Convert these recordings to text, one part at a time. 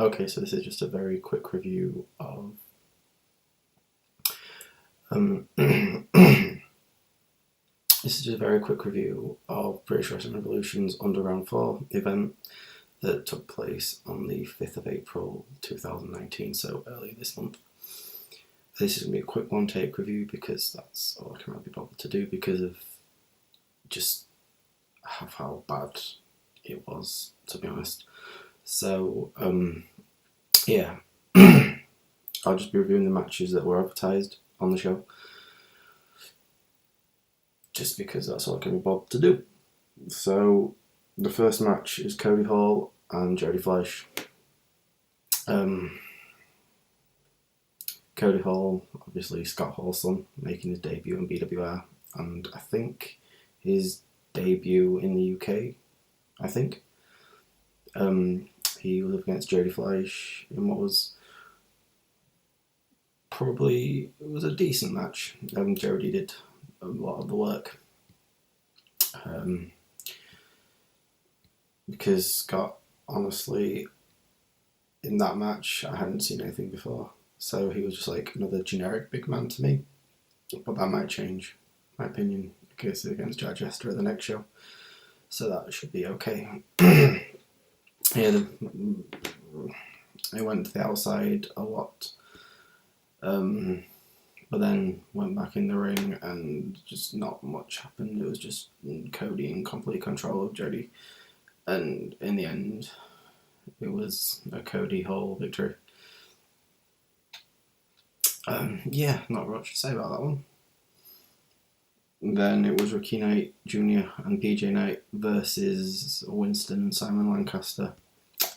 Okay, so this is just a very quick review of this is just a very quick review of British Wrestling Revolution's Underground 4 event that took place on the 5th of April 2019, so early this month. This is going to be a quick one-take review because that's all I can really be bothered to do because of just how bad it was, to be honest. So, yeah, I'll just be reviewing the matches that were advertised on the show, just because that's all I can be bothered to do. So, the first match is Cody Hall and Jody Fleisch. Cody Hall, obviously Scott Hall's son, making his debut in BWR, and I think his debut in the UK, I think. He was up against Jody Fleisch in what was probably, it was a decent match. Jody did a lot of the work. Because Scott, honestly, in that match, I hadn't seen anything before. So he was just like another generic big man to me. But that might change, my opinion, because against Jack Jester at the next show. So that should be okay. Yeah, I went to the outside a lot. But then went back in the ring and just not much happened. It was just Cody in complete control of Jody. And in the end, it was a Cody Hall victory. Yeah, not much to say about that one. Then it was Ricky Knight Jr. and PJ Knight versus Winston and Simon Lancaster.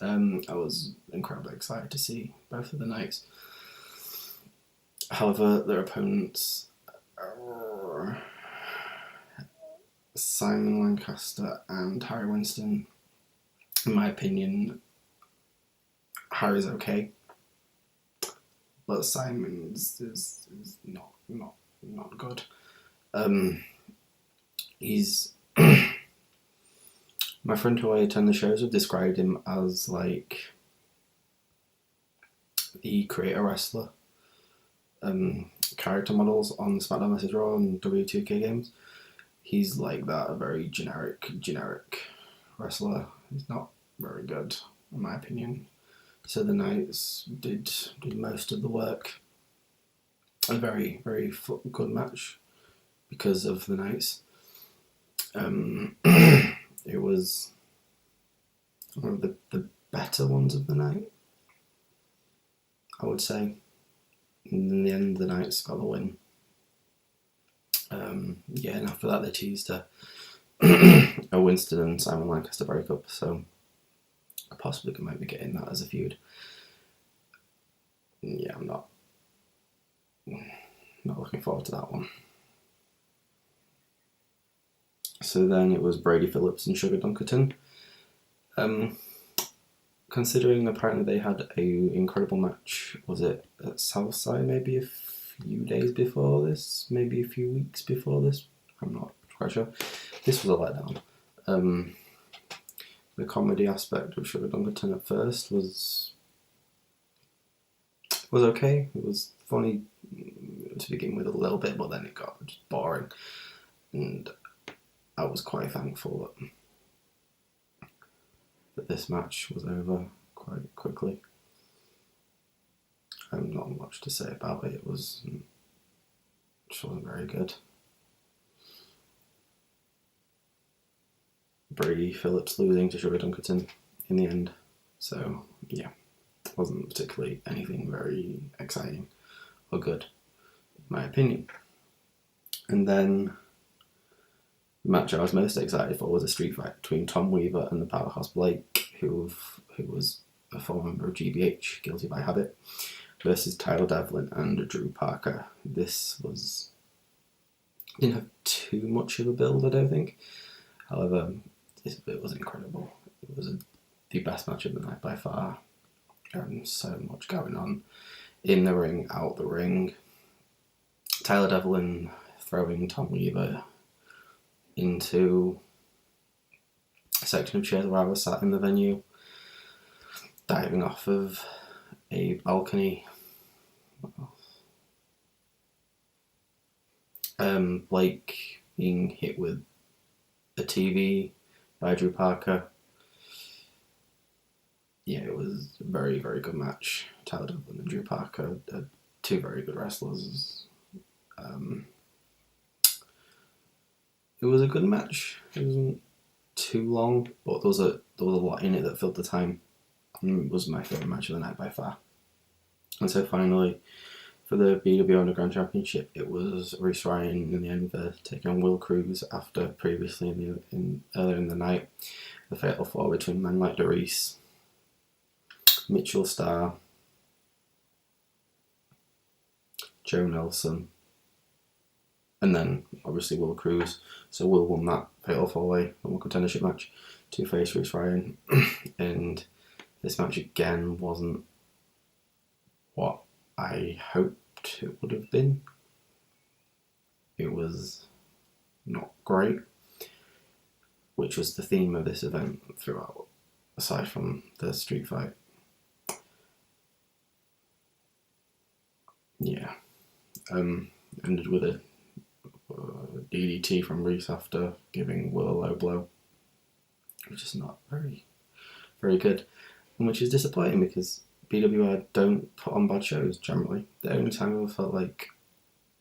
I was incredibly excited to see both of the Knights. However, their opponents are Simon Lancaster and Harry Winston. In my opinion, Harry's okay, but Simon is not good. He's my friend who I attend the shows with described him as like the creator wrestler character models on SmackDown vs. Raw and W2K games. He's like that, a very generic wrestler. He's not very good, in my opinion. So the Knights did most of the work. A very good match because of the Knights. It was one of the better ones of the night, I would say. In the end, the Knights got the win. Yeah, and after that they teased a Winston and Simon Lancaster breakup, so I possibly might be getting that as a feud. Yeah, I'm not looking forward to that one. So then it was Brady Phillips and Sugar Dunkerton. Considering apparently they had a incredible match, was it at Southside maybe a few days before this, maybe a few weeks before this? I'm not quite sure. This was a letdown. The comedy aspect of Sugar Dunkerton at first was okay. It was funny to begin with a little bit, but then it got just boring, and I was quite thankful that this match was over quite quickly. Not much to say about it. It just wasn't very good. Brady Phillips losing to Sugar Dunkerton in the end. So yeah, it wasn't particularly anything very exciting or good, in my opinion. And then the match I was most excited for was a street fight between Tom Weaver and the Powerhouse Blake, who was a former member of GBH, Guilty by Habit, versus Tyler Devlin and Drew Parker. This didn't have too much of a build, I don't think. However, it was incredible. It was the best match of the night by far. So much going on in the ring, out the ring. Tyler Devlin throwing Tom Weaver into a section of chairs where I was sat in the venue. diving off of a balcony. Blake being hit with a TV by Drew Parker. Yeah, it was a very, very good match. Tyler Dublin and Drew Parker are two very good wrestlers. It was a good match. It wasn't too long, but there was a lot in it that filled the time. It was my favourite match of the night by far. And so finally, for the BWR Underground Championship, it was Reese Ryan in the end taking on Will Cruz after previously earlier in the night, the fatal four between men like DeReiss, Mitchell Starr, Joe Nelson, and then obviously Will Cruz. So Will won that fatal four-way number one contendership match to face Reese Ryan, and this match again wasn't what I hoped it would have been. It was not great, which was the theme of this event throughout, aside from the street fight. Yeah. Ended with a DDT from Reese after giving Will a low blow, which is not very, very good, and which is disappointing because BWR don't put on bad shows generally. The only time I ever felt like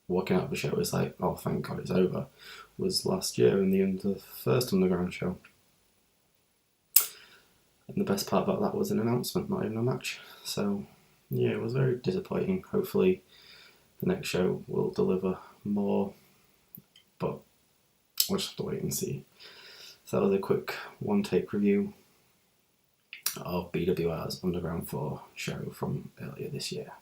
walking out of a show was like, oh, thank God it's over, was last year in the first Underground show. And the best part about that was an announcement, not even a match. So, yeah, it was very disappointing. Hopefully the next show will deliver more, but we'll just have to wait and see. So that was a quick one-take review of BWR's Underground 4 show from earlier this year.